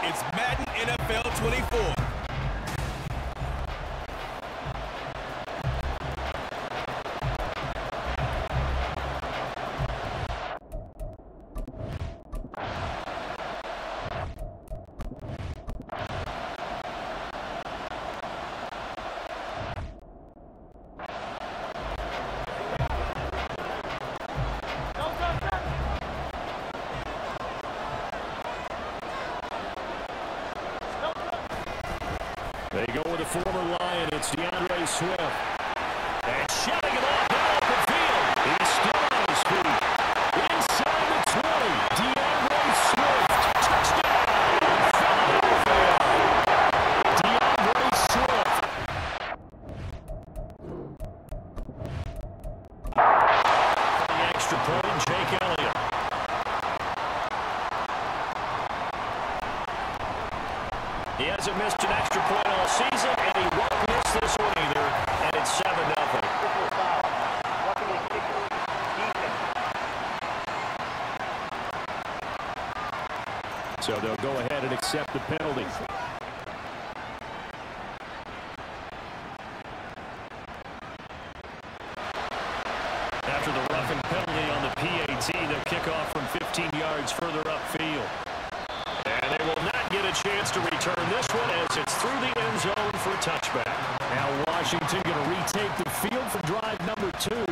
It's Madden NFL 24. They go with the former Lion. It's DeAndre Swift. And shutting it off the open field. He's still on his feet. Inside the 20. DeAndre Swift. Touchdown. Philadelphia. DeAndre Swift. The extra point, Jake Elliott. He hasn't missed an extra point all season, and he won't miss this one either, and it's 7-0. So they'll go ahead and accept the penalty. After the roughing penalty on the PAT, they'll kick off from 15 yards further upfield. And they will not get a chance to return this one as it's through the end zone for a touchback. Now Washington going to retake the field for drive number 2.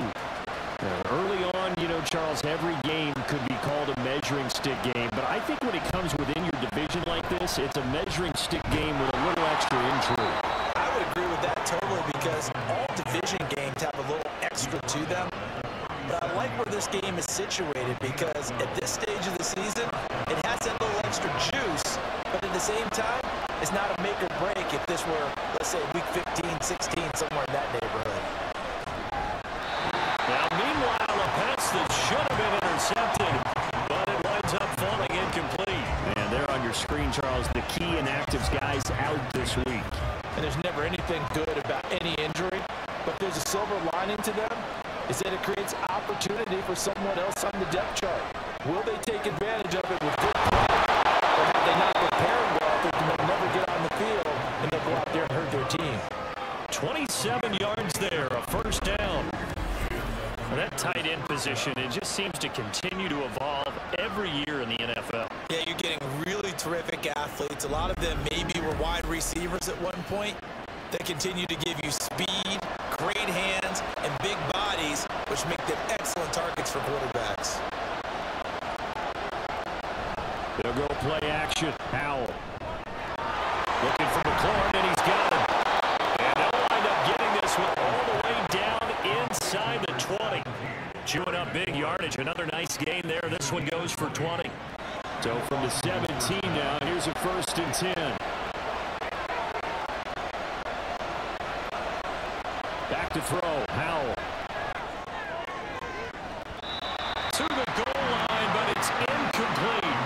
Early on, you know, Charles, every game could be called a measuring stick game. But I think when it comes within your division like this, it's a measuring stick game with a little extra intrigue. I would agree with that totally because all division games have a little extra to them. But I like where this game is situated because at this stage of the season, it has that little extra juice, but at the same time, it's not a make or break if this were, let's say, week 15, 16, somewhere in that neighborhood. Now, meanwhile, a pass that should have been intercepted, but it winds up falling incomplete. And there on your screen, Charles, the key inactives guys out this week. And there's never anything good about any injury, but there's a silver lining to them. Is that it creates opportunity for someone else on the depth chart. Will they take advantage of it with good play? Or have they not prepared well, they'll never get on the field, and they'll go out there and hurt their team. 27 yards there, a first down. Well, that tight end position, it just seems to continue to evolve every year in the NFL. Yeah, you're getting really terrific athletes. A lot of them maybe were wide receivers at one point. They continue to give you speed, great hands, and big bodies, which make them excellent targets for quarterbacks. They'll go play action. Howell. Looking for McLaurin, and he's got him. And they'll wind up getting this one all the way down inside the 20. Chewing up big yardage. Another nice gain there. This one goes for 20. So from the 17 now, here's a 1st and 10. Back to throw. Howell. To the goal line, but it's incomplete.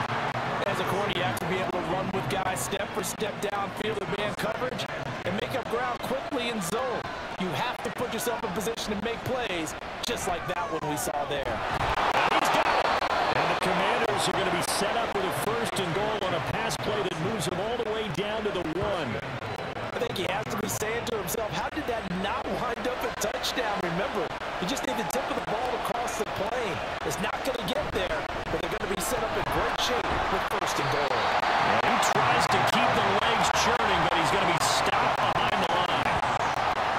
As a corner, you have to be able to run with guys step for step downfield in man coverage and make up ground quickly in zone. You have to put yourself in position to make plays, just like that one we saw there. He's got it. And the Commanders are going to be set up with a 1st and goal on a pass play that moves them all the way down to the 1. I think he has to be saying to himself, how did that not wind up a touchdown? Remember, you just need the tip of the ball across the plane. It's not going to get there, but they're going to be set up in great shape with 1st and goal. He tries to keep the legs churning, but he's going to be stopped behind the line.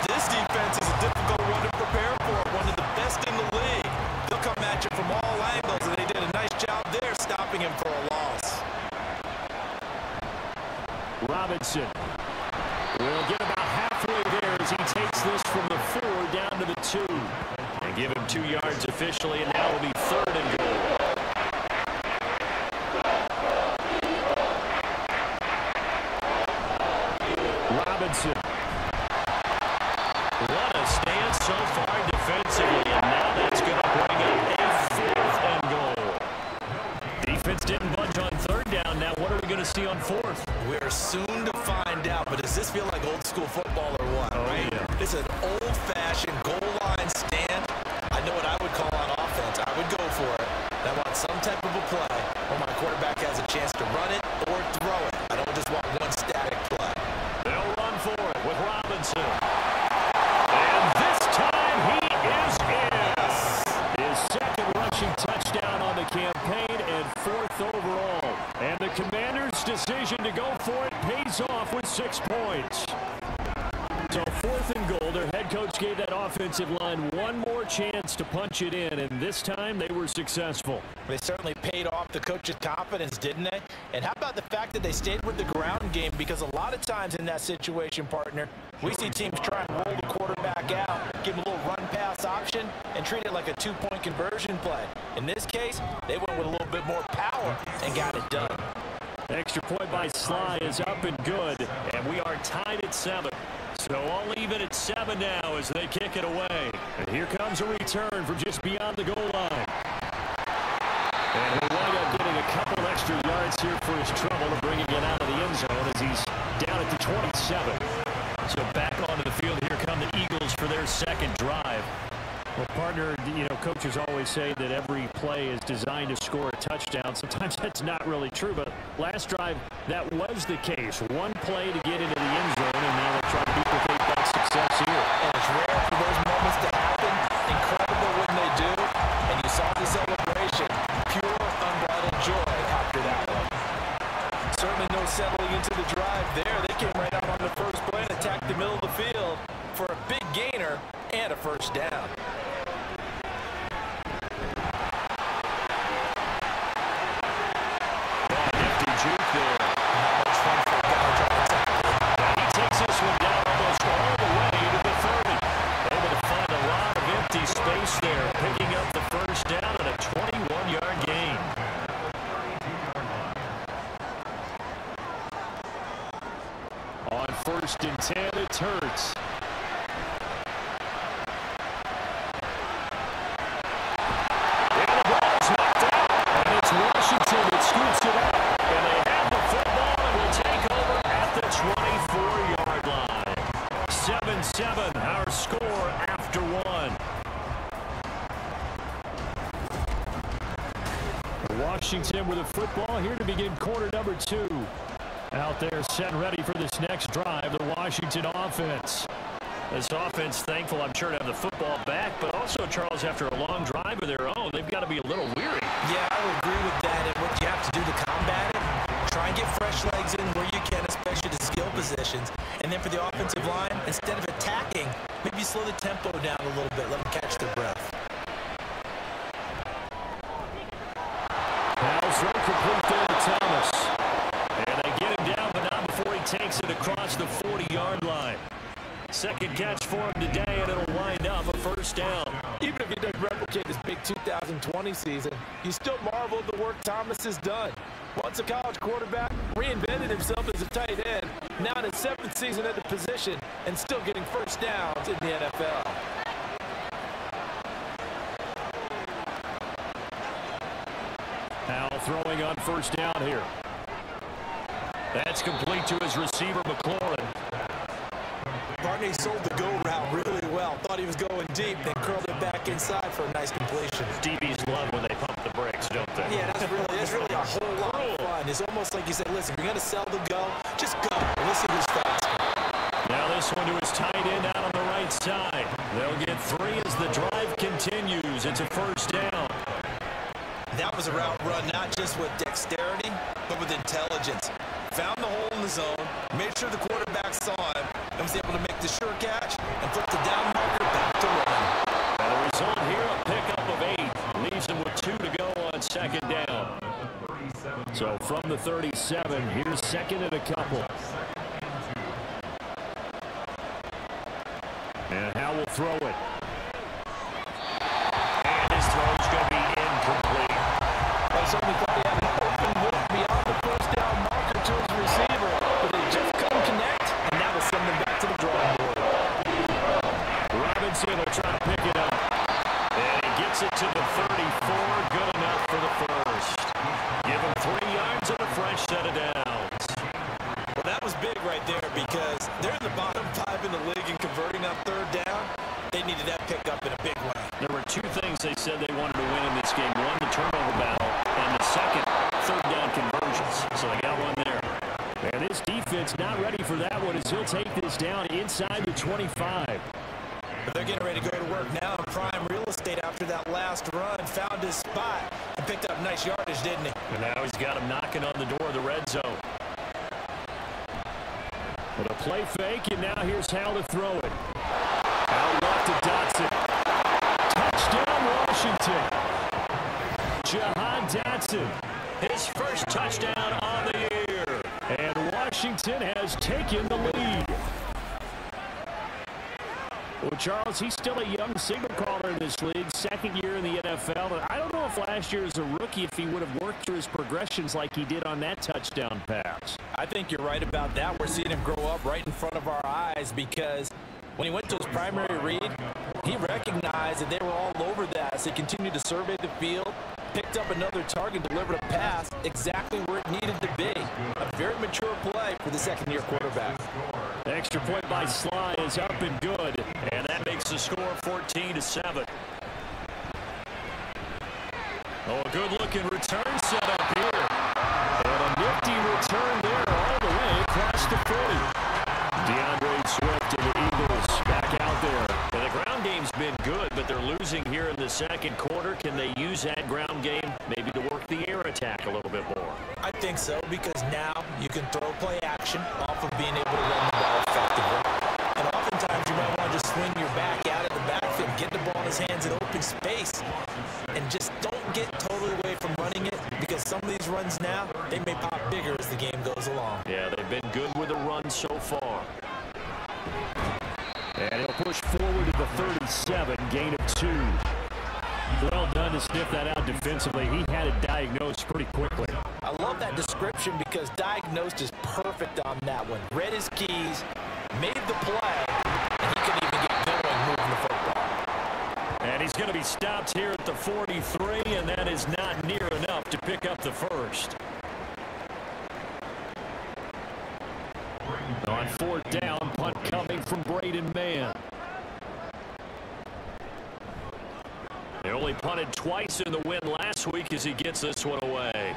This defense is a difficult one to prepare for, one of the best in the league. They'll come at you from all angles, and they did a nice job there stopping him for a loss. Robinson will get about halfway there as he takes this from the 4 down to the 2. They give him 2 yards officially, and now it'll be 3rd and goal. Robinson. What a stance so far defensively, and now that's going to bring up a 4th and goal. Defense didn't budge on 3rd down. Now what are we going to see on 4th? We're soon to find out, but does this feel like old school football or what? Oh, right? Yeah. It's an old-fashioned goal line stand. I know what I would call on offense. I would go for it. I want some type of a play where my quarterback has a chance to run it or throw it. I don't just want one static play. They'll run for it with Robinson. And this time he is in. His second rushing touchdown on the campaign and 4th overall. And the Commanders' decision to go for it pays off with 6 points. So 4th and goal, their head coach gave that offensive line one more chance to punch it in, and this time they were successful. They certainly paid off the coach's confidence, didn't they? And how about the fact that they stayed with the ground game? Because a lot of times in that situation, partner, we see teams try and roll the quarterback out, give him a little run-pass option, and treat it like a 2-point conversion play. In this case, they went with a little bit more power and got it done. Extra point by Sly is up and good, and we are tied at 7. So I'll leave it at 7 now as they kick it away. And here comes a return from just beyond the goal line. And he'll wind up getting a couple extra yards here for his trouble and bringing it out of the end zone as he's down at the 27. So back onto the field, here come the Eagles for their second drive. Well, partner, coaches always say that every play is designed to score a touchdown. Sometimes that's not really true, but last drive, that was the case. One play to get into the end zone, and now they'll try to duplicate that success here. And it's rare for those moments to happen. Incredible when they do. And you saw the celebration. Pure, unbridled joy after that one. Certainly no settling into the drive there. They came right out on the first play and attacked the middle of the field for a big gainer and a first down. There, picking up the first down and a 21-yard gain. On 1st and 10, it's Hurts. And the ball's knocked out, and it's Washington that scoops it up. And they have the football and will take over at the 24-yard line. 7-7, our score after 1. Washington with a football here to begin quarter number 2. Out there set ready for this next drive, the Washington offense. This offense thankful, I'm sure, to have the football back, but also, Charles, after a long drive of their own, they've got to be a little weary. Yeah, I would agree with that. And what you have to do to combat it, try and get fresh legs in where you can, especially the skill positions. And then for the offensive line, instead of attacking, maybe slow the tempo down a little bit, let them catch their breath. Throw complete there to Thomas. And they get him down, but not before he takes it across the 40-yard line. Second catch for him today, and it'll wind up a first down. Even if he doesn't replicate his big 2020 season, you still marvel at the work Thomas has done. Once a college quarterback, reinvented himself as a tight end, now in his 7th season at the position, and still getting first downs in the NFL. Now throwing on first down here. That's complete to his receiver, McLaurin. Barney sold the go route really well. Thought he was going deep, then curled it back inside for a nice completion. DBs love when they pump the brakes, don't they? Yeah, that's really a whole lot of fun. It's almost like you said, listen, you're going to sell the go, just go. Let's see who's faster. Now this one to his tight end out on the right side. They'll get 3 as the drive continues. It's a first down. That was a route run not just with dexterity, but with intelligence. Found the hole in the zone, made sure the quarterback saw him, and was able to make the sure catch and flip the down marker back to run. And the result here, a pickup of 8. Leaves him with 2 to go on second down. So from the 37, here's second and a couple. And Howe will throw it. And his throw's going to be incomplete. I certainly thought he had an open look beyond the first down marker to his receiver, but they just couldn't connect, and that will send them back to the drawing board. Robinson will try to pick it up. And he gets it to the 34. Good enough for the first. Give him 3 yards and a fresh set of downs. Well, that was big right there because they're in the bottom 5 in the league in converting on third down. They needed that pickup in a big way. There were 2 things they said they wanted to win in this game. One, the turnover battle, and the second, third down conversions. So they got one there. And this defense not ready for that one as he'll take this down inside the 25. But they're getting ready to go to work now in prime real estate after that last run. Found his spot and picked up nice yardage, didn't he? And now he's got him knocking on the door of the red zone. But a play fake, and now here's how to throw it. Out left to Dotson. Touchdown, Washington. Jahan Dotson, his first touchdown on the year. And Washington has taken the lead. Well, Charles, he's still a young signal caller in this league, second year in the NFL. And I don't know if last year as a rookie, if he would have worked through his progressions like he did on that touchdown pass. I think you're right about that. We're seeing him grow up right in front of our eyes because when he went to his primary read, he recognized that they were all over that. So he continued to survey the field, picked up another target, delivered a pass exactly where it needed to be. A very mature play for the second-year quarterback. The extra point by Sly is up and good, and that makes the score 14-7. Oh, a good-looking return set up here. And a nifty return there all the way across the 40. DeAndre Swift and the Eagles back out there. And the ground game's been good, but they're losing here in the second quarter. Can they use that ground game maybe to work the air attack a little bit more? I think so, because now you can throw play action off of being able to run the ball effectively. And oftentimes you might want to just swing your back out of the backfield, get the ball in his hands in open space, and just don't get totally away from running it, because some of these runs now, they may pop bigger as the game goes along. Yeah, they've been good with the run so far. And he'll push forward to the 37, gain of 2. Well done to sniff that out defensively. He had it diagnosed pretty quickly. I love that description because diagnosed is perfect on that one. Read his keys, made the play, and he couldn't even get going moving the football. And he's going to be stopped here at the 43, and that is not near enough to pick up the first. On 4th down, punt coming from Braden Mann. They only punted twice in the win last week as he gets this one away.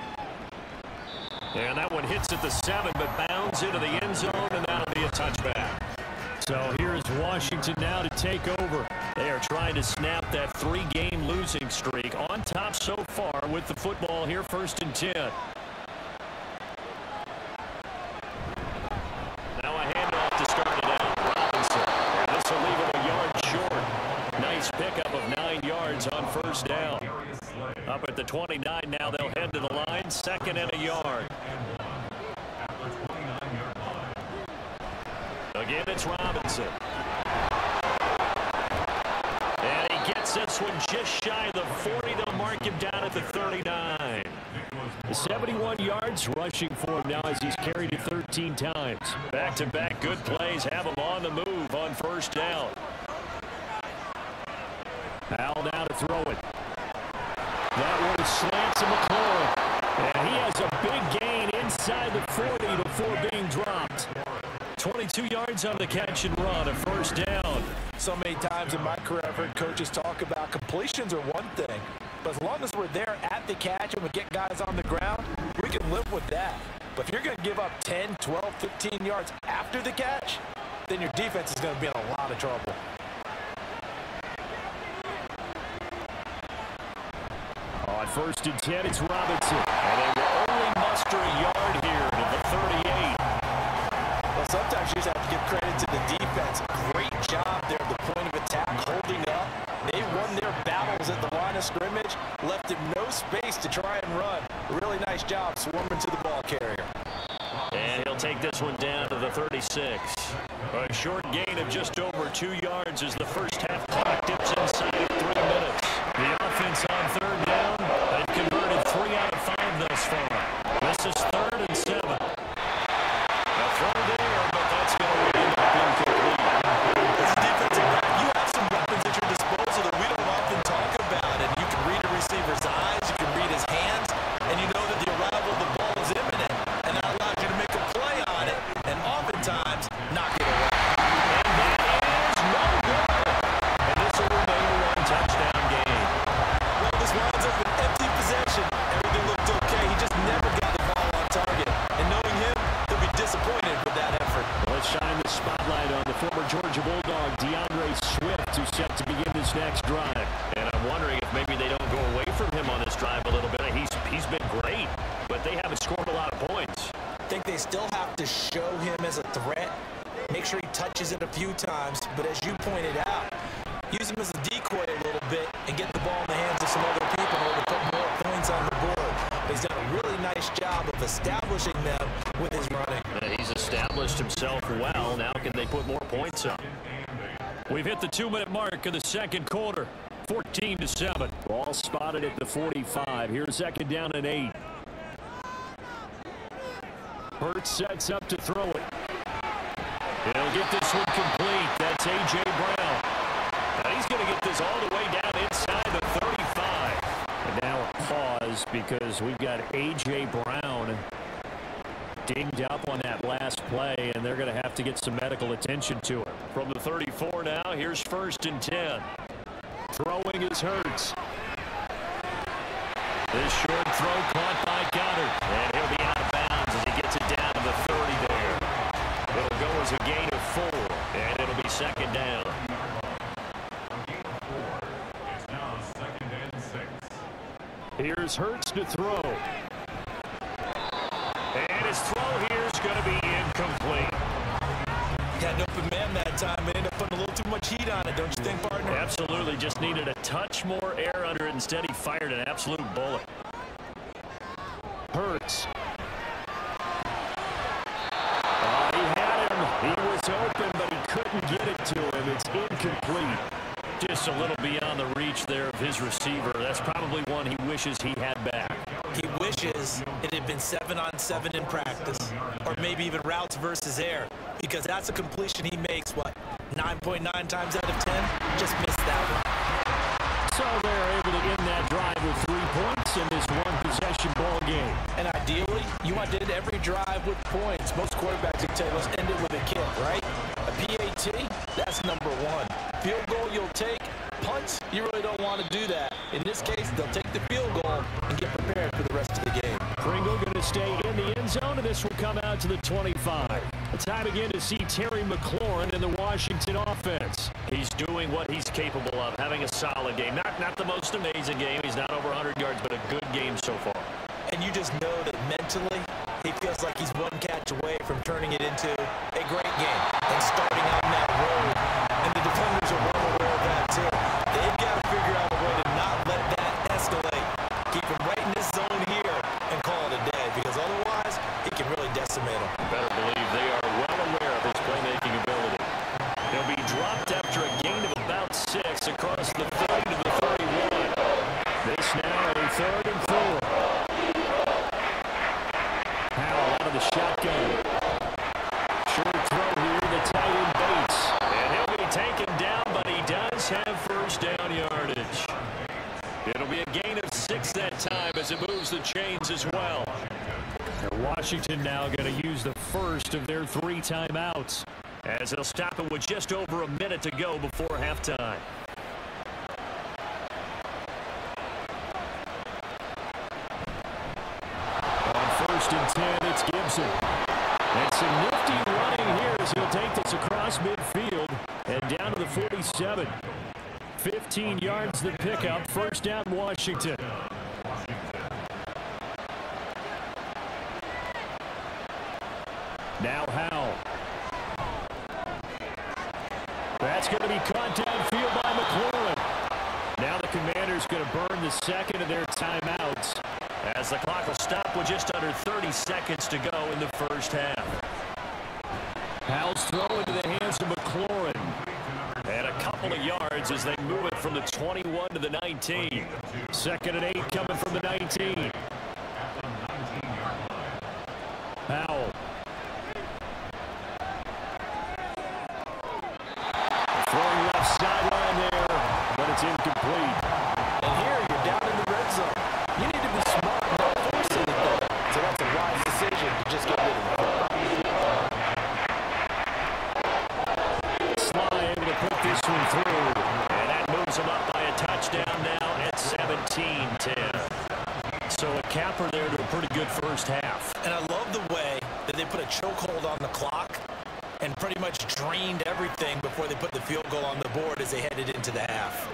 And that one hits at the 7, but bounds into the end zone, and that'll be a touchback. So here's Washington now to take over. They are trying to snap that 3-game losing streak on top so far with the football here, 1st and 10. Now a handoff to start it out. Robinson. And this will leave him a yard short. Nice pickup of 9 yards on 1st down. Up at the 29 now, they'll head to the line, 2nd and a yard. Again, it's Robinson. And he gets this one just shy of the 40. They'll mark him down at the 39. 71 yards rushing for him now as he's carried it 13 times. Back-to-back good plays have him on the move on 1st down. Al now to throw it. That one slants to McLaurin. And he has a big gain inside the 40 before being dropped. 22 yards on the catch and run, a 1st down. So many times in my career I've heard coaches talk about completions are one thing, but as long as we're there at the catch and we get guys on the ground, we can live with that. But if you're going to give up 10, 12, 15 yards after the catch, then your defense is going to be in a lot of trouble. On 1st and 10, it's Robinson. And they will only muster a yard here to the 38. Well, sometimes you just have to give credit to the defense. Great job there at the point of attack, holding up. They won their battles at the line of scrimmage, left him no space to try and run. Really nice job swarming to the ball carrier. And he'll take this one down to the 36. A short gain of just over 2 yards as the first half clock dips inside of 3 minutes. The offense on 3rd down, they've converted 3 out of 5 thus far. This is 3rd and 7. A throw there, but that's going to end up incomplete. As a defensive back, you have some weapons at your disposal that we don't often talk about. And you can read a receiver's eyes, you can read his hands, and you know that the arrival of the ball is imminent. And that allows you to make a play on it, and oftentimes knock it away. And that is no good. And this will remain a 1-touchdown game. Well, this winds up an empty possession. Everything looked okay. He just never got the ball on but they haven't scored a lot of points. I think they still have to show him as a threat, make sure he touches it a few times, but as you pointed out, use him as a decoy a little bit and get the ball in the hands of some other people in order to put more points on the board. He's done a really nice job of establishing them with his running. He's established himself well. Now can they put more points up? We've hit the 2-minute mark of the second quarter. 14-7. Ball spotted at the 45. Here's second down and 8. Hurts sets up to throw it. He'll get this one complete. That's A.J. Brown. Now he's going to get this all the way down inside the 35. And now a pause because we've got A.J. Brown dinged up on that last play, and they're going to have to get some medical attention to it. From the 34 now, here's 1st and 10. Throwing is Hurts. This short throw caught by Goddard. And he'll be out of bounds as he gets it down to the 30 there. It'll go as a gain of 4, and it'll be second down. Here's Hurts to throw. And his throw here is going to be incomplete. Got an open man that time. They ended up putting a little too much heat on it, don't you think, partner? Absolutely. Just needed a touch more air under it. Instead, he fired an absolute bullet. Hurts. Oh, he had him. He was open, but he couldn't get it to him. It's incomplete. Just a little beyond the reach there of his receiver. That's probably one he wishes he had back. He wishes it had been 7-on-7 in practice, or maybe even routes versus air, because that's a completion he makes, what, 9.9 times out of 10? Just missed that one. So they're able to end that drive with 3 points in this one-possession ball game. And ideally, you want to end every drive with points. Most quarterbacks would tell you, let's end it with a kick, right? A PAT, that's number 1. Field goal you'll take. Punts, you really don't want to do that. In this case, they'll take the field goal and get prepared for the rest of the game. Pringle going to stay in the end zone, and this will come out to the 25. It's time again to see Terry McLaurin in the Washington offense. He's doing what he's capable of, having a solid game. Not the most amazing game. He's not over 100 yards, but a good game so far. And you just know that mentally, he feels like he's one catch away from turning it into a great game and starting on that road. And the defenders are well aware of that, too. They've got to figure out a way to not let that escalate. Keep him right in this zone here and call it a day, because otherwise, he can really decimate him. Better believe they are well aware of his playmaking ability. He'll be dropped after a gain of about 6 across the 30 to the 31. This now a 3rd and 4. Howell out of the shotgun. Short throw here to tight end Bates. And he'll be taken down, but he does have 1st down yardage. It'll be a gain of 6 that time as it moves the chains as well. And Washington now going to use the first of their 3 timeouts, as they'll stop it with just over a minute to go before halftime. On 1st and 10, it's Gibson. And some nifty running here as he'll take this across midfield and down to the 47. 15 yards the pickup. 1st down Washington. Now Howell. That's going to be caught downfield by McLaurin. Now the Commanders going to burn the second of their timeouts, as the clock will stop with just under 30 seconds to go in the 1st half. Howell's throw into the hands of McLaurin. And a couple of yards as they move it from the 21 to the 19. 2nd and 8 coming from the 19. Howell. Throwing left sideline there, but it's incomplete. And here, you're down in the red zone. You need to be smart and not forcing it there. So that's a wise decision to just get rid of it. Sly able to put this one through. And that moves them up by a touchdown now at 17-10. So a capper there to a pretty good 1st half. And I love the way that they put a chokehold on the clock and pretty much drained everything before they put the field goal on the board as they headed into the half.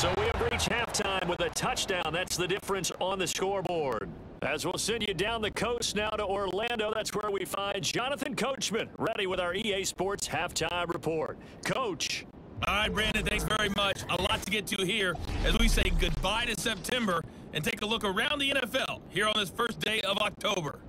So we have reached halftime with a touchdown. That's the difference on the scoreboard. As we'll send you down the coast now to Orlando, that's where we find Jonathan Coachman ready with our EA Sports Halftime Report. Coach. All right, Brandon, thanks very much. A lot to get to here as we say goodbye to September and take a look around the NFL here on this first day of October.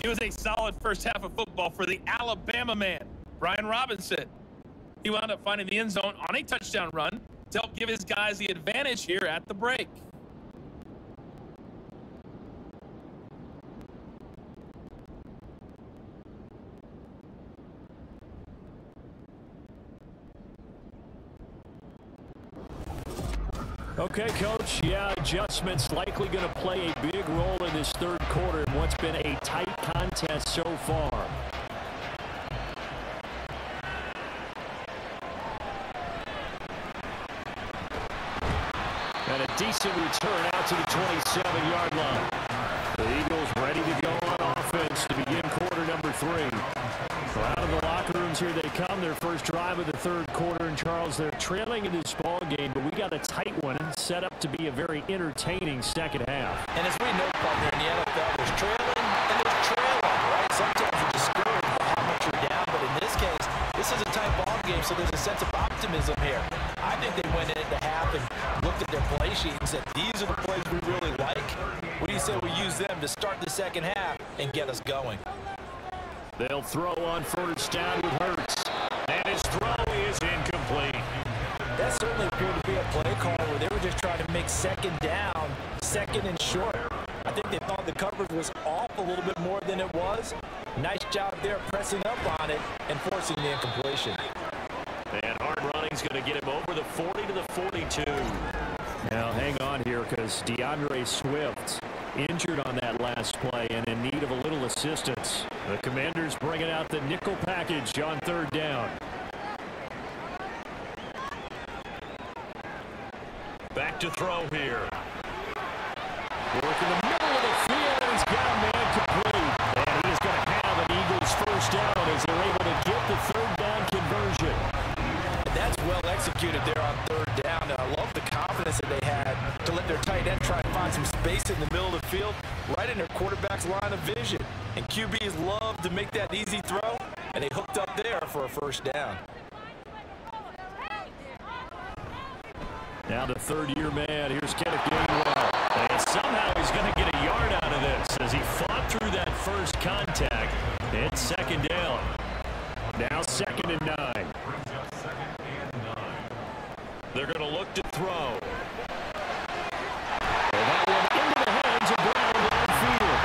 It was a solid first half of football for the Alabama man, Brian Robinson. He wound up finding the end zone on a touchdown run to help give his guys the advantage here at the break. Okay, Coach. Yeah, adjustments likely going to play a big role in this third quarter in what's been a tight contest so far. And a decent return out to the 27-yard line. The Eagles ready to go on offense to begin quarter number 3. So out of the locker rooms here they come, their first drive of the third quarter. And Charles, they're trailing in this ball game, but we got a tight one set up to be a very entertaining second half. And as we know, partner, in the NFL, there's trailing and there's trailing, right? Sometimes you're discouraged by how much you're down, but in this case, this is a tight ball game, so there's a sense of optimism here. I think they went into half and looked at their play sheet and said, these are the plays we really like. What do you say we use them to start the second half and get us going? They'll throw on first down with Hurts. And his throw is incomplete. That certainly appeared to be a play call where they were just trying to make second down, second and short. I think they thought the coverage was off a little bit more than it was. Nice job there pressing up on it and forcing the incompletion. And hard running's going to get him over the 40 to the 42. Now hang on here because DeAndre Swift injured on that last play and in need of a little assistance. The Commanders bringing out the nickel package on third down. Back to throw here. Work in the middle of the field, and he's got a man complete. And he is going to have an Eagles first down as they're able to get the third down conversion. And that's well executed there on third down. And I love the confidence that they had to let their tight end try and find some space in the middle of the field, right in their quarterback's line of vision. And QBs love to make that easy throw, and they hooked up there for a first down. Now the third-year man, here's Kenneth Gainwell. And somehow he's going to get a yard out of this as he fought through that first contact. It's second down. Now 2nd and 9. They're going to look to throw. And that one into the hands of Brown downfield.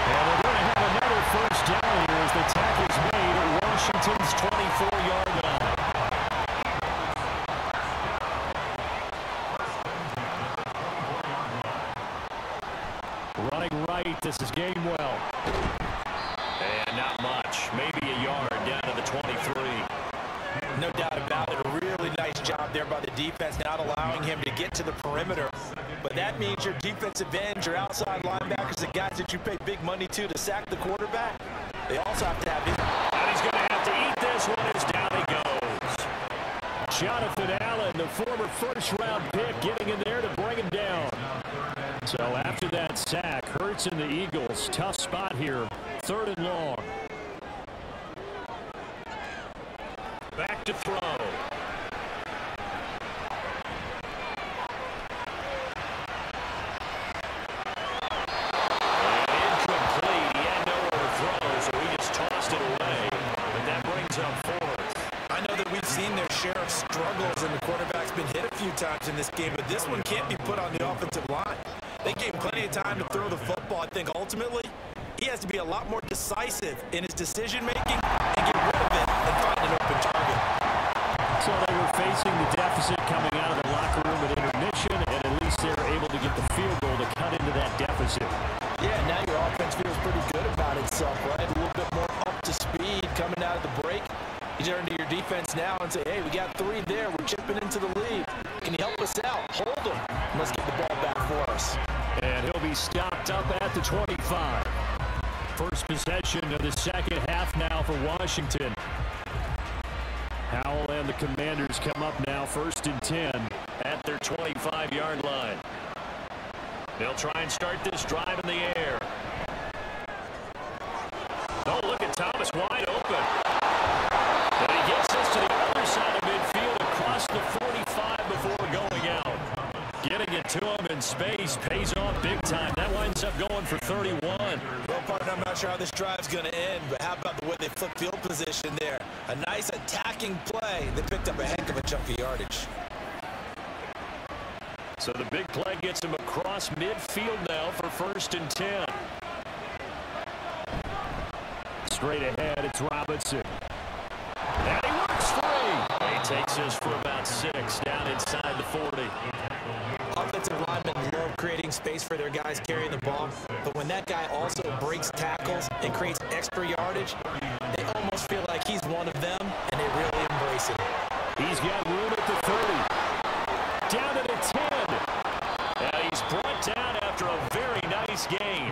And they're going to have another first down here as the tackle's made at Washington's 24-yard line. Running right, this is Gainwell. And not much. Maybe a yard down to the 23. No doubt about it. A really nice job there by the defense, not allowing him to get to the perimeter. But that means your defensive ends, your outside linebackers, the guys that you pay big money to sack the quarterback, they also have to have his. And he's going to have to eat this one as down he goes. Jonathan Allen, the former first-round pick, getting in there to bring him down. So after that sack, Hurts and the Eagles, tough spot here, 3rd and long. Back to throw. And incomplete. He had nowhere to throw, so he just tossed it away. And that brings up 4th. I know that we've seen their share of struggles, and the quarterback's been hit a few times in this game, but this one can't be put on the offensive line. They gave him plenty of time to throw the football. I think ultimately he has to be a lot more decisive in his decision-making and get rid of it and find an open target. So they were facing the deficit coming out of the locker room at intermission, and defense now and say, hey, we got 3 there. We're chipping into the lead. Can you help us out? Hold them. Let's get the ball back for us. And he'll be stopped up at the 25. First possession of the second half now for Washington. Howell and the Commanders come up now 1st and 10 at their 25-yard line. They'll try and start this drive in the air. Oh, look at Thomas wide open. And he gets this to the other side of midfield across the 45 before going out. Getting it to him in space pays off big time. That winds up going for 31. Well, partner, I'm not sure how this drive's going to end, but how about the way they flip field position there? A nice attacking play. They picked up a heck of a chunk of yardage. So the big play gets him across midfield now for 1st and 10. Straight ahead, it's Robinson. And he works free. He takes us for about 6 down inside the 40. Offensive linemen love creating space for their guys carrying the ball, but when that guy also breaks tackles and creates extra yardage, they almost feel like he's one of them, and they really embrace it. He's got room at the 30. Down to the 10. And he's brought down after a very nice gain.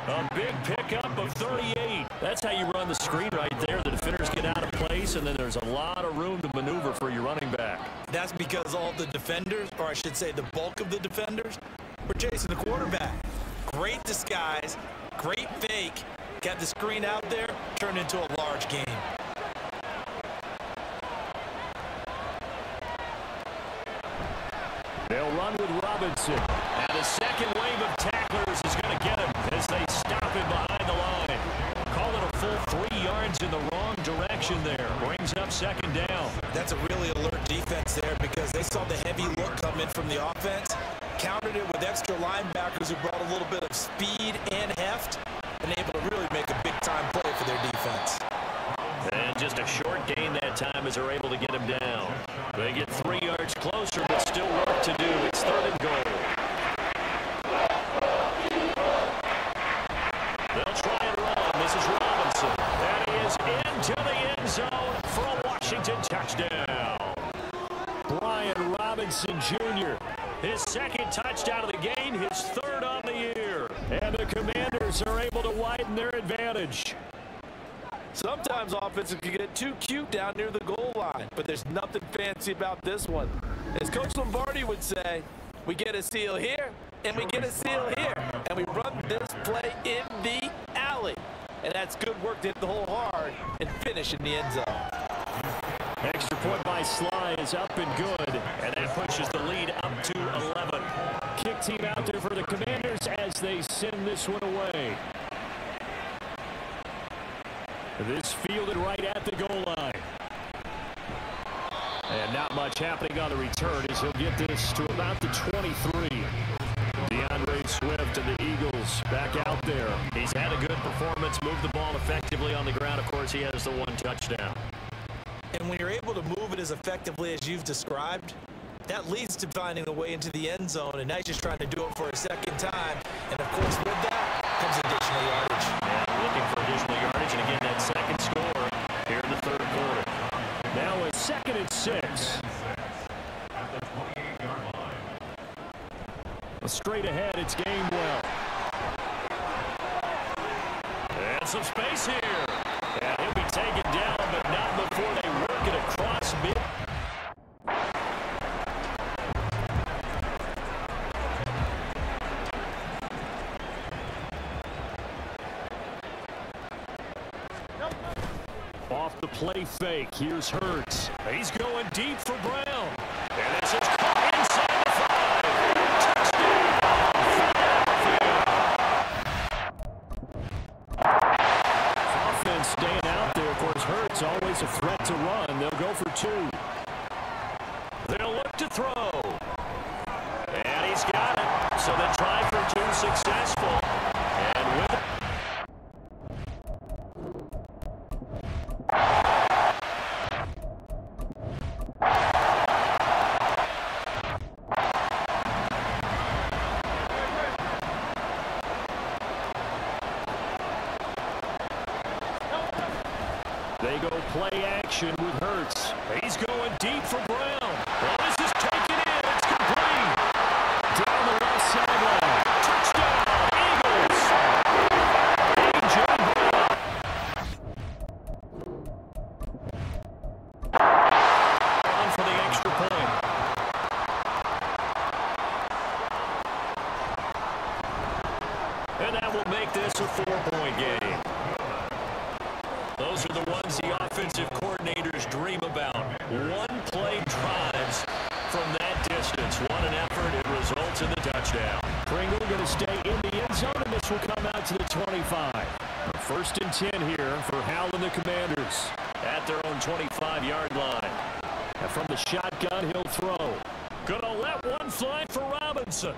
A big pickup of 38. That's how you run the screen right there. The defenders get out of place, and then there's a lot of room to maneuver for your running back. That's because all the defenders, or I should say the bulk of the defenders, were chasing the quarterback. Great disguise, great fake. Got the screen out there, turned into a large gain. They'll run with Robinson. And the second wave of tacklers is going to get him as they stop him behind the line. Call it a full 3 yards in the wrong direction there. Brings up 2nd down. That's a really alert defense there because they saw the heavy look come in from the offense, countered it with extra linebackers who brought a little bit of speed and heft, and able to really make a big-time play for their defense. And just a short gain that time as they're able to get him down. They get 3 yards closer, but still work to do. It's 3rd and goal. They'll try and run. This is Robinson. And he is into the end zone for a Washington touchdown. Brian Robinson Jr. His 2nd touchdown of the game, his 3rd on the year. And the Commanders are able to widen their advantage. Sometimes offenses can get too cute down near the goal line, but there's nothing fancy about this one. As Coach Lombardi would say, we get a seal here, and we get a seal here, and we run this play in the alley. And that's good work to hit the hole hard and finish in the end zone. Extra point by Sly is up and good. And that pushes the lead up to 11. Kick team out there for the Commanders as they send this one away. This fielded right at the goal line. And not much happening on the return as he'll get this to about the 23. DeAndre Swift and the Eagles back out there. He's had a good performance, moved the ball effectively on the ground. Of course, he has the 1 touchdown. And when you're able to move it as effectively as you've described, that leads to finding the way into the end zone, and now he's just trying to do it for a 2nd time. And, of course, with that comes additional yardage. Yeah, looking for additional yardage, and again, that 2nd score here in the 3rd quarter. Now a 2nd and 6. Straight ahead, it's Gainwell. And some space here. And he'll be taken down, but not before they work it across mid. Off the play fake, here's Hurts. He's going deep for Brown. And this is caught inside the 5. Offense staying out there. Of course, Hurts always a threat to run. They'll go for 2. They'll look to throw. And he's got it. So they try for 2 successful. And with it. They go play action with Hurts. He's for Brown. Well, this is taken in. It's complete. Down the left sideline. Touchdown, Eagles. A.J. Brown. On for the extra point. And that will make this a 4-point game. Those are the ones the offensive coordinators dream about. One-play drives from that distance. What an effort. It results in the touchdown. Pringle going to stay in the end zone, and this will come out to the 25. First and 10 here for Howell and the Commanders. At their own 25-yard line. And from the shotgun, he'll throw. Gonna let one fly for Robinson.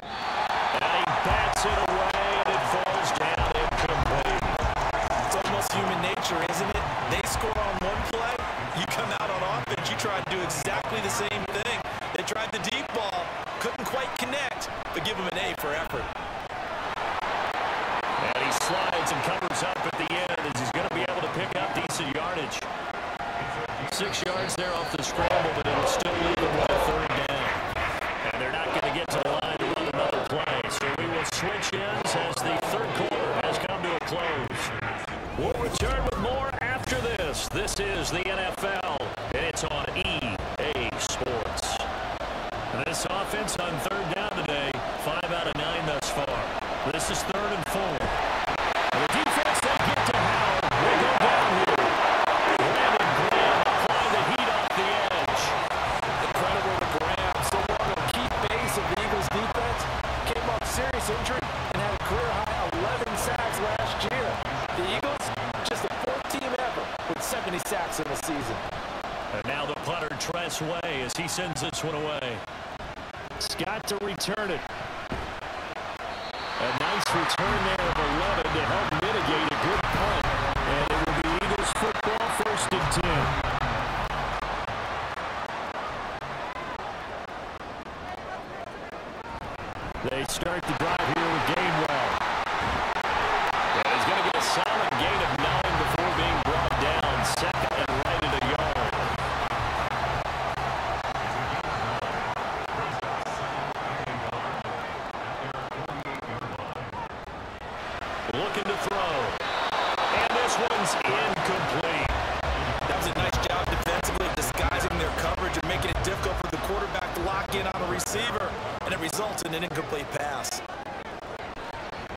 And he bats it away, and it falls down incomplete. It's almost human nature, isn't it? They score on one play, you come out on offense, you try to do exactly the same thing. They tried the deep ball, couldn't quite connect, but give him an A for effort. And he slides and covers up at the end as he's going to be able to pick up decent yardage. 6 yards there off the scramble, but it'll still leave him with a 3rd down. And they're not going to get to the line to run another play, so we will switch ends as the 3rd quarter has come to a close. We'll return with more after this. This is the NFL, and it's on EA Sports. This offense on 3rd down today, 5 out of 9 thus far. This is 3rd and 4. And the defense, they get to Howell. They go down here. Brandon Graham apply the heat off the edge. Incredible to Graham. So on a key base of the Eagles defense, came off serious injury and had a career-high 11 sacks last year. The Eagles, just the 4th team ever with 70 sacks in the season. And now the punter, Tress Way, as he sends this one away. Scott to return it. A nice return there of 11 to help mitigate a good punt. And it will be Eagles football, 1st and 10. They start the drive here with Gainwell. And he's going to get a solid gain of 9 before being brought down. 2nd and right at a yard. Looking to throw. And this one's incomplete. That was a nice job defensively disguising their coverage and making it difficult for the quarterback to lock in on a receiver, and it results in an incomplete pass.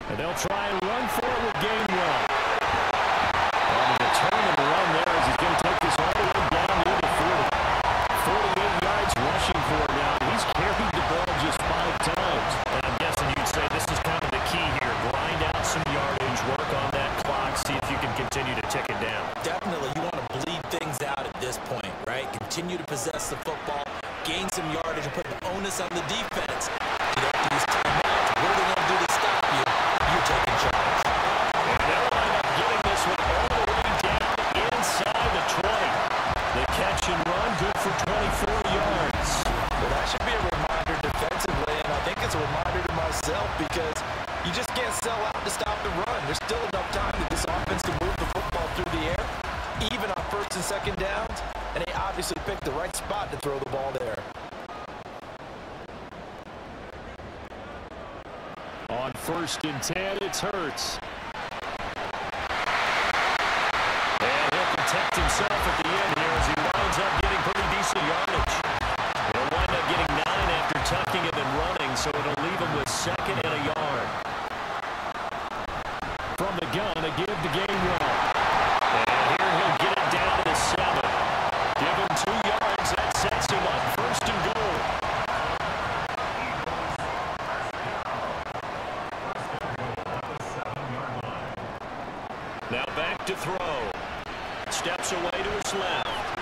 And they'll try and run for it with Gainwell. And a determined run there as he's going to take this all the way down near the 40. 48 yards rushing for it now. He's carried the ball just 5 times. And I'm guessing you'd say this is kind of the key here. Grind out some yardage, work on that clock, see if you can continue to tick it down. Definitely, you want to bleed things out at this point, right? Continue to possess the football, gain some yardage, and put the onus on the defense. You don't use timeouts. What are they going to do to stop you? You're taking charge. And they'll wind up getting this one all the way down inside the 20. The catch and run, good for 24 yards. Well, that should be a reminder defensively, and I think it's a reminder to myself because you just can't sell out to stop the run. There's still enough time that this offense can move the football through the air, even on 1st and 2nd downs, and they obviously picked the right spot to throw the ball there. On 1st and 10, it's Hurts. And he'll protect himself at the end here as he winds up getting pretty decent yardage. He'll wind up getting 9 after tucking it and running, so it'll leave him with 2nd and a yard. From the gun, a give to Gainwell. And here he'll get it down to the 7. Give him 2 yards. That sets him up 1st and goal. Now back to throw. Steps away to his left.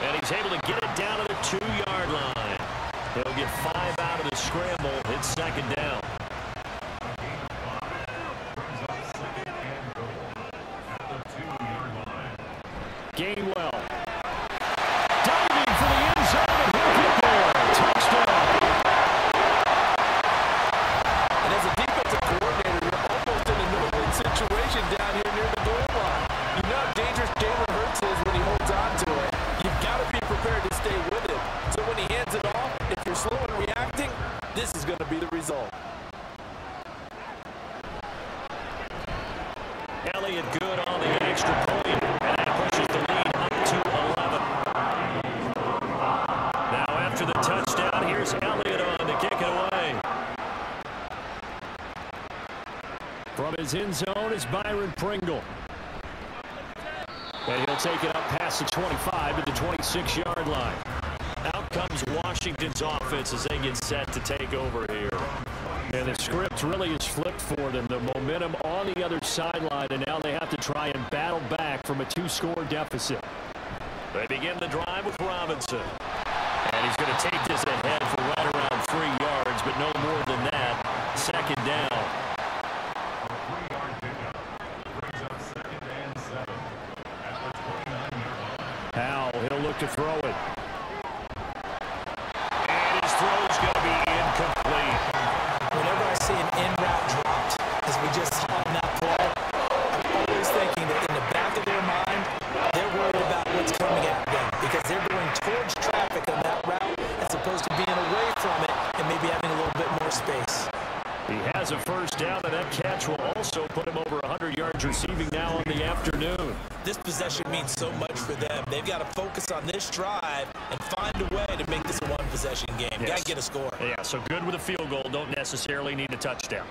And he's able to get it down to the 2-yard line. He'll get 5 out of the scramble. It's 2nd down. Gainwell. Diving for the end zone, and he'll get there. Touchdown. And as a defensive coordinator, you're almost in a no-win situation down here near the goal line. You know how dangerous Jalen Hurts is when he holds on to it. this is going to be the result. Elliott good on the extra point, and that pushes the lead up to 11. Now after the touchdown, here's Elliott on to kick it away. From his end zone is Byron Pringle. And he'll take it up past the 25 to the 26-yard line. Out comes Washington's offense as they get set to take over here. And the script really is flipped for them. The momentum on the other sideline, and now they have to try and battle back from a 2-score deficit. They begin the drive with Robinson. And he's going to take this ahead for right around 3 yards, but no more than that. Second down. Howell, he'll look to throw it. And his throw's going to be incomplete. Whenever I see an in-route dropped, as we just saw in that play, I'm always thinking that in the back of their mind, they're worried about what's coming at them because they're going towards traffic on that route as opposed to being away from it and maybe having a little bit more space. He has a first down, and that catch will also put him over 100 yards receiving now in the afternoon. This possession means so much for them. They've got to focus on this drive and find a way to make this a one-possession game. Yes. Got to get a score. Yeah, so good with a field goal. Don't necessarily need a touchdown.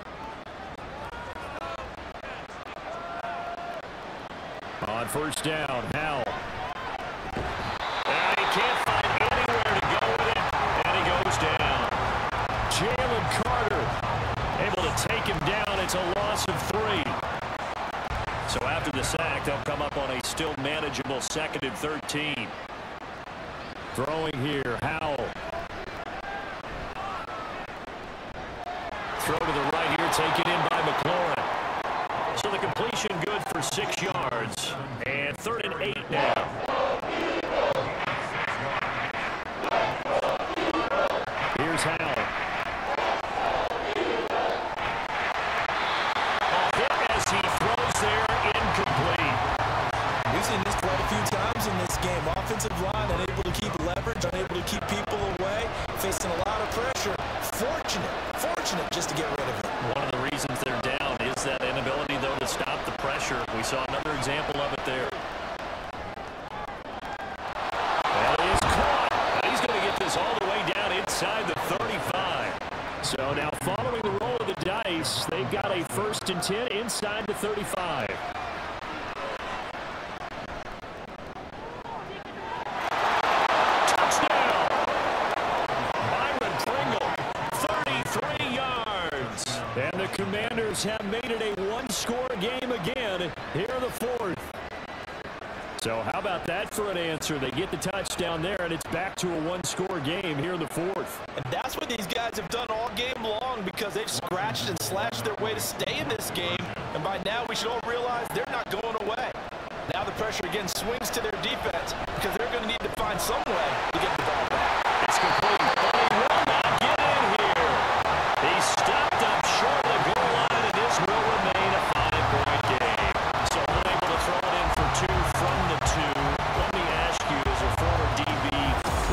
On first down, Howell. And he can't find anywhere to go with it, and he goes down. Jalen Carter able to take him down. It's a loss of 3. So after the sack, they'll come up on a still manageable 2nd and 13. Throwing here, Howell. Throw to the right here, taken in by McLaurin. So the completion good for 6 yards. And 3rd and 8 now. Here's Howell. As he throws there, incomplete. We've seen this quite a few times in this game. Offensive line unable to keep leverage, unable to keep people away, facing a lot of pressure. Fortunate just to get rid of it. One of the reasons they're down is that inability, though, to stop the pressure. We saw another example of it there. Well, he is caught. He's going to get this all the way down inside the 35. So now following the roll of the dice, they've got a 1st and 10 inside the 35. Touchdown! Byron Pringle, 33 yards. And the Commanders have made it a 1-score game again here in the 4th. So how about that for an answer? They get the touchdown there, and it's back to a 1-score game here in the 4th. And that's what these guys have done all game long because they've scratched and slashed their way to stay in this game. And by now, we should all realize they're not going away. Now the pressure again swings to their defense because they're going to need to find some way to get the ball back. It's complete, but he will not get in here. He stopped up short of the goal line, and this will remain a 5-point game. So unable to throw it in for 2 from the 2. Let me ask you, as a former DB,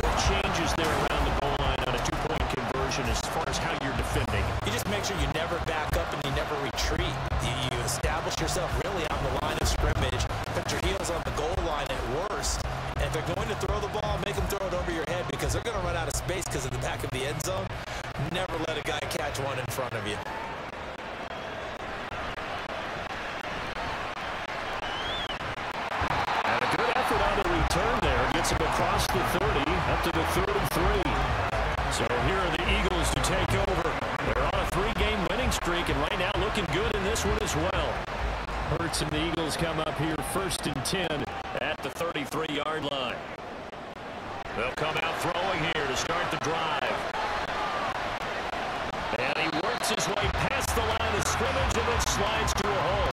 what changes there around the goal line on a 2-point conversion as far as how you're defending? You just make sure you never back up and you never retreat. You establish yourself really on the line of scrimmage, put your heels on the goal line at worst, and if they're going to throw the ball, make them throw it over your head because they're going to run out of space because of the back of the end zone. Never let a guy catch one in front of you. And a good effort on the return there. Gets him across the 30, up to the 33. So here are the Eagles to take over. They're on a 3-game winning streak, and right now looking good in this one as well. Hurts and the Eagles come up here 1st and 10 at the 33-yard line. They'll come out throwing here to start the drive. And he works his way past the line of scrimmage and then slides to a hole.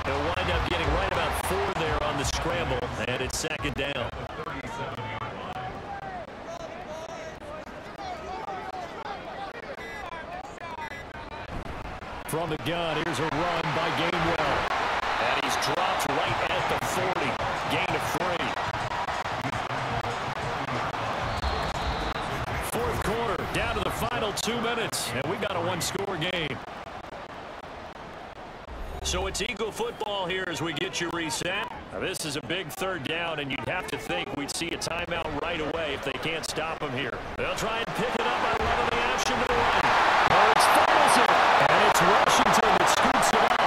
They'll wind up getting right about 4 there on the scramble, and it's 2nd down. From the gun, here's a run by Gainwell. And he's dropped right at the 40. Gain of 3. 4th quarter, down to the final 2 minutes, and we got a one-score game. So it's Eagle football here as we get you reset. Now this is a big third down, and you'd have to think we'd see a timeout right away if they can't stop them here. They'll try and pick it up by running the action to the right. Oh, it's fumbles it, and it's Washington that scoops it up.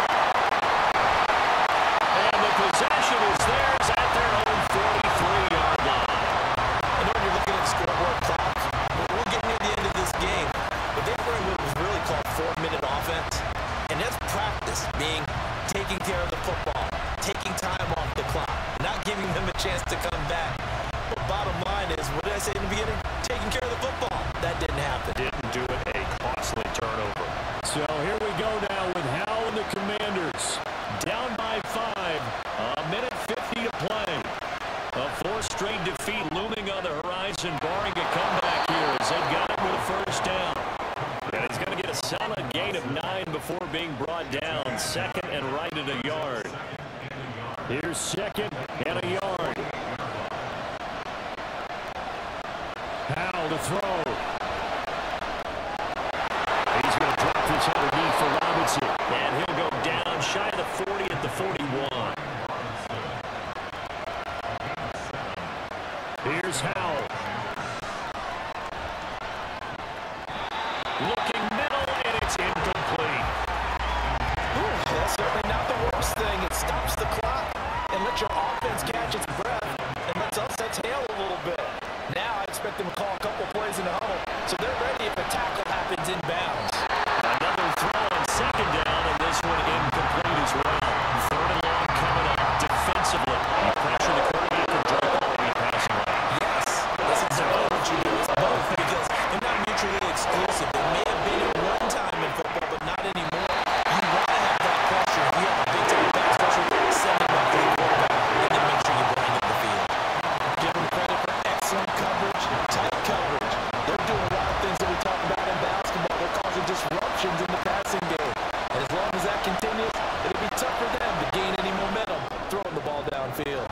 And the possession is theirs at their own 43-yard line. I know you're looking at scoreboard clock. We're getting near the end of this game, but they were in what was really called 4-minute offense. And that's practice, being taking care of the football, taking time off the clock, not giving them a chance to come back. But bottom line is, what did I say in the beginning? Taking care of the football. That didn't happen. Didn't do it, a costly turnover. So here we go now with Howell and the Commanders. Down by 5, a minute 50 to play. A fourth straight defeat looming on the horizon, barring a comeback here as they got it with a first down. And he's going to get a solid gain of 9 before being brought down. Second and right at a yard. Here's second and a yard. Howell to throw. He's going to drop this underneath for Robinson. And he'll go down shy of the 40 at the 41. Here's Howell. Looking middle, and it's incomplete. That's certainly not the worst thing. It stops the clock and lets your offense catch its breath and lets us exhale a little bit. Now I expect them to call a couple plays in the huddle, so they're ready if a tackle happens inbounds. Another throw on second down, and this one incomplete as well. Third and long coming up defensively. You pressure the quarterback or drop the ball to be passing line. Yes, that's exactly what you do. It's both because they're not mutually exclusive. They may have been at one time in football, but not anymore. You want to have that pressure. If you have a big-time pass rusher, send it back to the quarterback, and then make sure you bring it to the field. Give them credit for excellent coverage, tight coverage. They're doing a lot of things that we talk about in basketball. They're causing disruptions in the passing game. And as long as that continues, it'll be tough for them to gain any momentum throwing the ball downfield.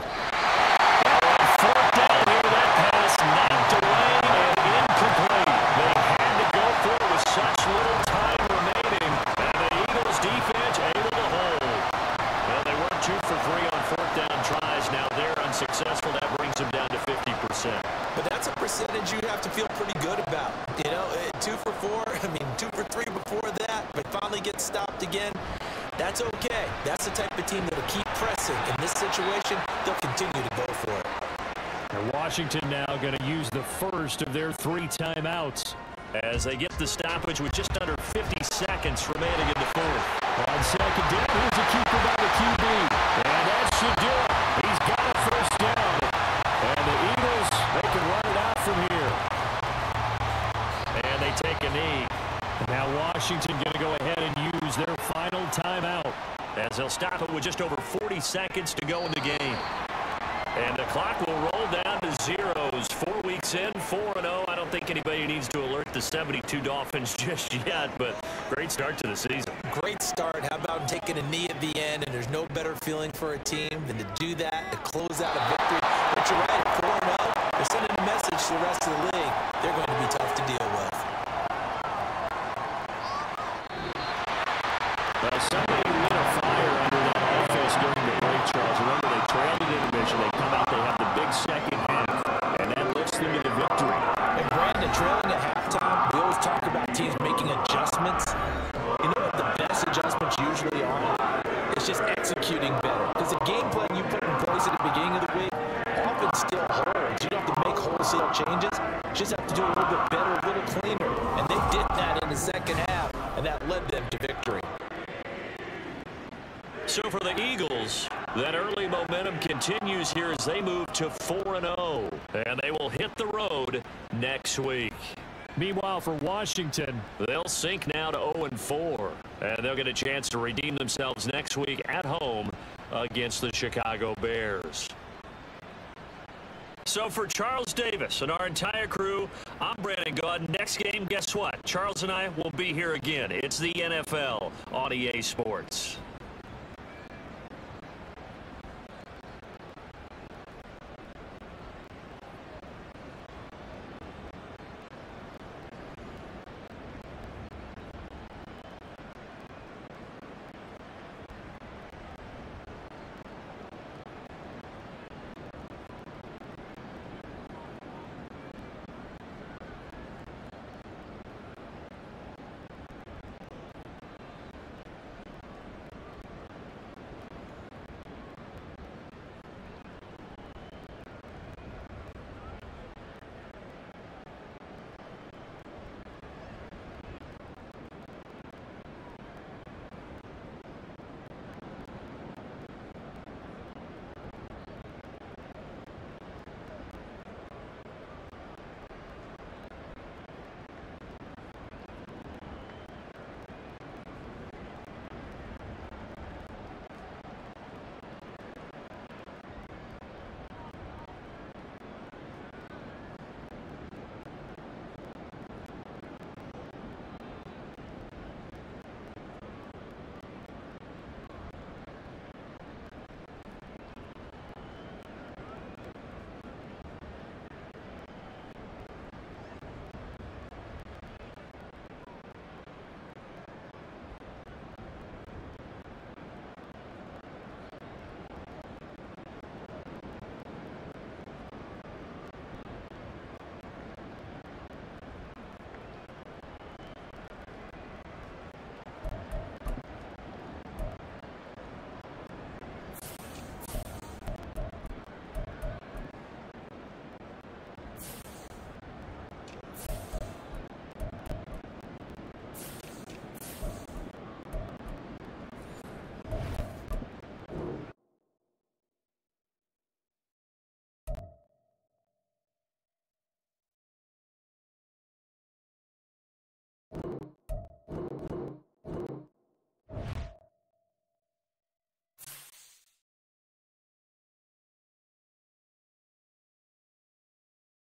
Fourth down here, that pass knocked away and incomplete. They had to go for it with such little time remaining, and the Eagles defense able to hold. Well, they were 2 for 3 on fourth down tries. Now they're unsuccessful. That brings them down to 50%. But that's a percentage you have to feel pretty good about. You know, 2 for 4, 2 for 3 before that, but finally get stopped again. That's okay. That's the type of team that will keep pressing. In this situation, they'll continue to go for it. And Washington now going to use the first of their 3 timeouts. As they get the stoppage with just under 50 seconds remaining in the fourth. On second down, here's a keeper by the QB. And that should do it. He's got a first down. And the Eagles, they can run it out from here. And they take a knee. Now Washington going to go ahead and use their final timeout. As they'll stop it with just over 40 seconds to go in the game. And the clock will roll down to zeros. 4 weeks in, 4-0. I don't think anybody needs to alert the 72 Dolphins just yet, but great start to the season. Great start. How about taking a knee at the end? And there's no better feeling for a team than to do that, to close out a victory. But you're right, 4-0. They're sending a message to the rest of the league. They're going to be tough to deal with. Somebody lit a fire under that offense during the break, Charles. Remember, they trailed in intermission. They come out, they have the big second half, and that lifts them to the victory. And Brandon, trailing at halftime, we always talk about teams making adjustments. You know what the best adjustments usually are? It's just executing better. Because the game plan you put in place at the beginning of the week often still holds. You don't have to make wholesale changes. You just have to do a little bit better, a little cleaner. And they did that in the second half, and that led them to victory. So for the Eagles, that early momentum continues here as they move to 4-0. And they will hit the road next week. Meanwhile, for Washington, they'll sink now to 0-4. And they'll get a chance to redeem themselves next week at home against the Chicago Bears. So for Charles Davis and our entire crew, I'm Brandon Gaudin. Next game, guess what? Charles and I will be here again. It's the NFL on EA Sports.